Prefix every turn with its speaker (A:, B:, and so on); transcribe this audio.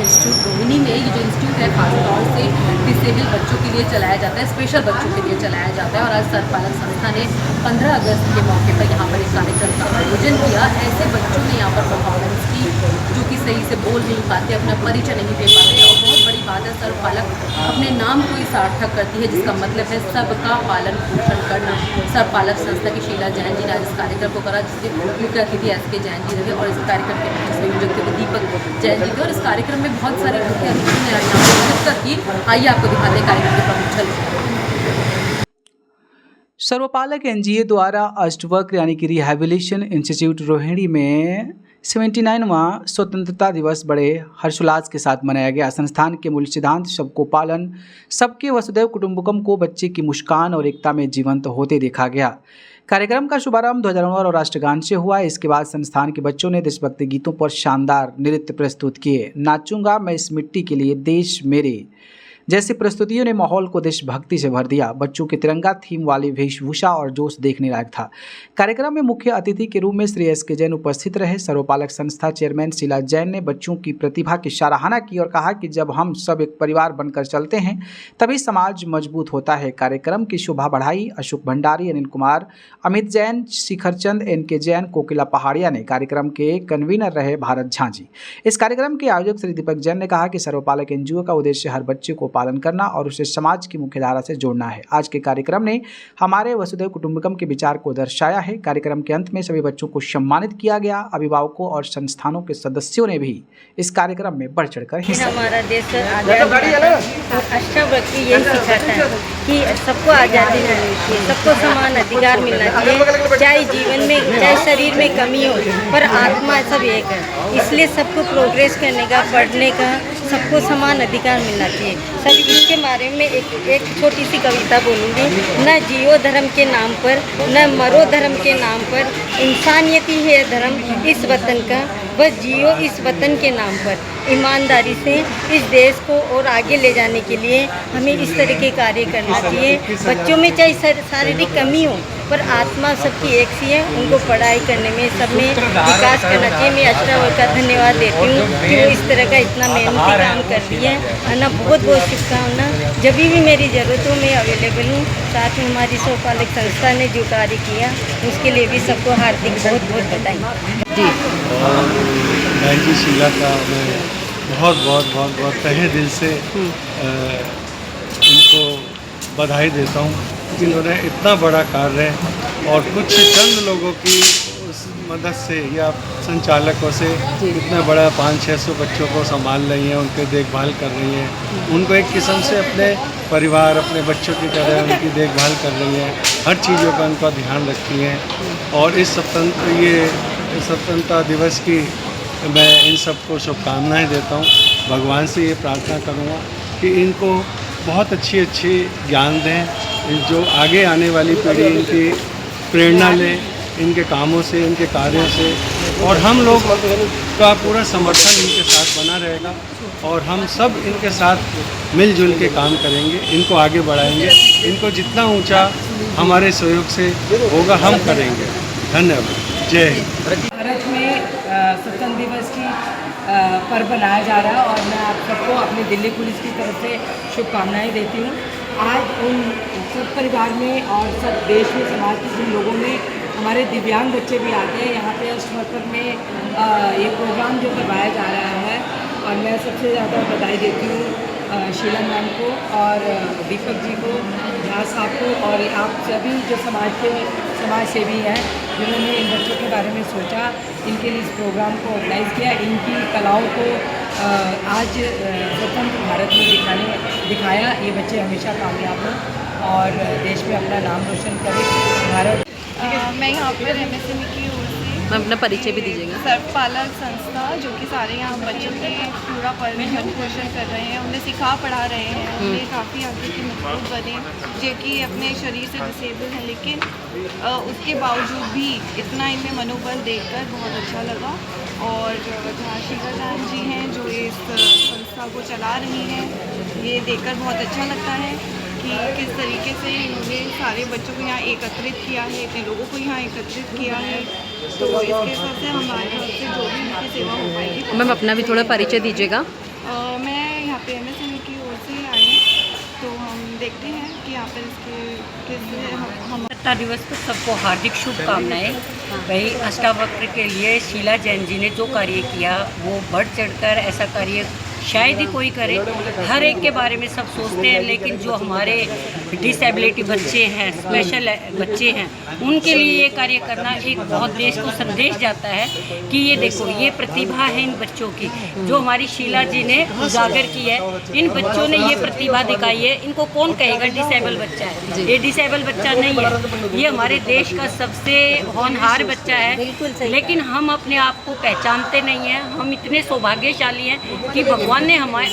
A: Institute Rohini में ये जो इंस्टीट्यूट है खासतौर से डिसेबल बच्चों के लिए चलाया जाता है, स्पेशल बच्चों के लिए चलाया जाता है। और आज सरपालक संस्था ने 15 अगस्त के मौके पर यहाँ पर एक कार्यक्रम का आयोजन किया। ऐसे बच्चों ने यहाँ पर परफॉर्मेंस की जो कि सही से बोल नहीं पाते, अपना परिचय नहीं दे पाते। और बहुत बड़ी बात है, सरपालक अपने नाम को ही सार्थक करती है, जिसका मतलब है सबका पालन पोषण करना। सरपालक संस्था की शीला जैन जी ने आज इस कार्यक्रम को करा, जिसके मुख्य अतिथि SK जैन जी रहे और इस कार्यक्रम के मुख्य संयोजक थे दीपक जैन जी थे। और इस कार्यक्रम में बहुत सारे मुख्य अतिथियों ने आज यहाँ पर शिरकत की। आइए आपको दिखाते हैं कार्यक्रम के प्रमुख झलक।
B: सर्वपालक NGA द्वारा अष्टवक्र यानी कि रिहैबिलिटेशन इंस्टीट्यूट रोहिणी में 79वां स्वतंत्रता दिवस बड़े हर्षोल्लास के साथ मनाया गया। संस्थान के मूल सिद्धांत सबको पालन, सबके वसुधैव कुटुंबकम को बच्चे की मुस्कान और एकता में जीवंत होते देखा गया। कार्यक्रम का शुभारंभ ध्वजारोहण और राष्ट्रगान से हुआ। इसके बाद संस्थान के बच्चों ने देशभक्ति गीतों पर शानदार नृत्य प्रस्तुत किए। नाचूंगा मैं इस मिट्टी के लिए, देश मेरे जैसी प्रस्तुतियों ने माहौल को देशभक्ति से भर दिया। बच्चों के तिरंगा थीम वाली वेशभूषा और जोश देखने लायक था। कार्यक्रम में मुख्य अतिथि के रूप में श्री SK जैन उपस्थित रहे। सर्वपालक संस्था चेयरमैन शीला जैन ने बच्चों की प्रतिभा की सराहना की और कहा कि जब हम सब एक परिवार बनकर चलते हैं तभी समाज मजबूत होता है। कार्यक्रम की शोभा बढ़ाई अशोक भंडारी, अनिल कुमार, अमित जैन, शिखर चंद, NK जैन, कोकिला पहाड़िया ने। कार्यक्रम के कन्वीनर रहे भारत झांझी। इस कार्यक्रम के आयोजक श्री दीपक जैन ने कहा कि सर्वपालक NGO का उद्देश्य हर बच्चे को पालन करना और उसे समाज की मुख्य धारा से जोड़ना है। आज के कार्यक्रम ने हमारे वसुधैव कुटुंबकम के विचार को दर्शाया है। कार्यक्रम के अंत में सभी बच्चों को सम्मानित किया गया। अभिभावकों और संस्थानों के सदस्यों ने भी इस कार्यक्रम में बढ़ चढ़कर हिस्सा लिया।
C: हमारा देश अष्टवक्र यही सिखाता है कि सबको आज़ादी मिलनी चाहिए, सबको समान अधिकार मिलना चाहिए, चाहे जीवन में चाहे शरीर में कमी हो पर आत्मा सब एक है। इसलिए सबको प्रोग्रेस करने का, पढ़ने का, सबको समान अधिकार मिलना चाहिए। सब इसके बारे में एक छोटी सी कविता बोलूँगी। न जियो धर्म के नाम पर, न मरो धर्म के नाम पर, इंसानियत ही है धर्म इस वतन का, बस जियो इस वतन के नाम पर। ईमानदारी से इस देश को और आगे ले जाने के लिए हमें इस तरह के कार्य करना चाहिए। बच्चों में चाहे शारीरिक कमी हो पर आत्मा सबकी एक सी है, उनको पढ़ाई करने में सब में विकास करना चाहिए। मैं अष्टवक्र का धन्यवाद देती हूँ कि वो इस तरह का इतना मेहनती काम कर रही है ना। बहुत बहुत शुभकामना। जब भी मेरी ज़रूरत हो मैं अवेलेबल हूँ। साथ में हमारी सर्वपालक संस्था ने जो कार्य किया उसके लिए भी सबको हार्दिक बहुत बहुत बधाई जी।
D: बहन जी शीला का मैं बहुत तहे दिल से इनको बधाई देता हूँ कि इन्होंने इतना बड़ा कार्य और कुछ चंद लोगों की उस मदद से या संचालकों से इतना बड़ा 500-600 बच्चों को संभाल रही हैं, उनकी देखभाल कर रही हैं। उनको एक किस्म से अपने परिवार, अपने बच्चों की तरह उनकी देखभाल कर रही हैं। हर चीज़ों का उनका ध्यान रखती हैं। और इस स्वतंत्रता दिवस की मैं इन सबको शुभकामनाएँ देता हूँ। भगवान से ये प्रार्थना करूँगा कि इनको बहुत अच्छी ज्ञान दें, जो आगे आने वाली पीढ़ी इनकी प्रेरणा ले, इनके कामों से, इनके कार्यों से। और हम लोग का पूरा समर्थन इनके साथ बना रहेगा और हम सब इनके साथ मिलजुल के काम करेंगे, इनको आगे बढ़ाएंगे। इनको जितना ऊंचा हमारे सहयोग से होगा हम करेंगे। धन्यवाद। जय हिंद।
E: भारत में स्वतंत्रता दिवस की पर्व मनाया जा रहा है और मैं आप सबको अपनी दिल्ली पुलिस की तरफ से शुभकामनाएं देती हूँ। आज उन सब परिवार में और सब देश में, समाज के जिन लोगों में हमारे दिव्यांग बच्चे भी आते हैं, यहाँ पे अष्टवक्र में ये प्रोग्राम जो करवाया जा रहा है। और मैं सबसे ज़्यादा बधाई देती हूँ शीला मैम को और दीपक जी को, झा साहब को और आप सभी जो समाज सेवी हैं जिन्होंने इन बच्चों के बारे में सोचा, इनके लिए इस प्रोग्राम को ऑर्गेनाइज़ किया। इनकी कलाओं को आज स्वतंत्र भारत में दिखाया। ये बच्चे हमेशा कामयाब हों और देश में अपना नाम रोशन करें। भारत
F: मैं यहाँ पर MSME की ओर से
A: अपना परिचय भी दीजिएगा।
F: सर्वपालक संस्था जो कि सारे यहाँ बच्चों के पूरा भरण पोषण कर रहे हैं, उन्हें सिखा पढ़ा रहे हैं, उन्हें काफ़ी आगे की मजबूत बने, जो कि अपने शरीर से डिसेबल हैं, लेकिन उसके बावजूद भी इतना इनमें मनोबल देखकर बहुत अच्छा लगा। और जहाँ शीला जैन जी हैं जो इस संस्था को चला रही हैं, ये देखकर बहुत अच्छा लगता है कि किस तरीके से इन्होंने सारे बच्चों को यहाँ एकत्रित किया है, इतने लोगों को यहाँ एकत्रित किया है। तो इसके हिसाब से हमारे तरफ से जो भी उनकी सेवा हो पाएगी।
A: मैम अपना भी थोड़ा परिचय दीजिएगा।
F: मैं यहाँ पे MSME की ओर से आई हूँ, तो हम देखते हैं कि यहाँ पर इसके किस हम
G: स्वतंत्रता दिवस पर सबको हार्दिक शुभकामनाएं। भाई अष्टावक्र के लिए शीला जैन जी ने जो कार्य किया वो बढ़ चढ़कर ऐसा कार्य शायद ही कोई करे। हर एक के बारे में सब सोचते हैं, लेकिन जो हमारे डिसेबिलिटी बच्चे हैं, स्पेशल बच्चे हैं, उनके लिए ये कार्य करना एक बहुत देश को संदेश जाता है कि ये देखो ये प्रतिभा है इन बच्चों की, जो हमारी शीला जी ने उजागर की है। इन बच्चों ने ये प्रतिभा दिखाई है। इनको कौन कहेगा डिसेबल बच्चा है? ये डिसेबल बच्चा नहीं है, ये हमारे देश का सबसे होनहार बच्चा है। लेकिन हम अपने आप को पहचानते नहीं हैं। हम इतने सौभाग्यशाली हैं कि भगवान ने हमारे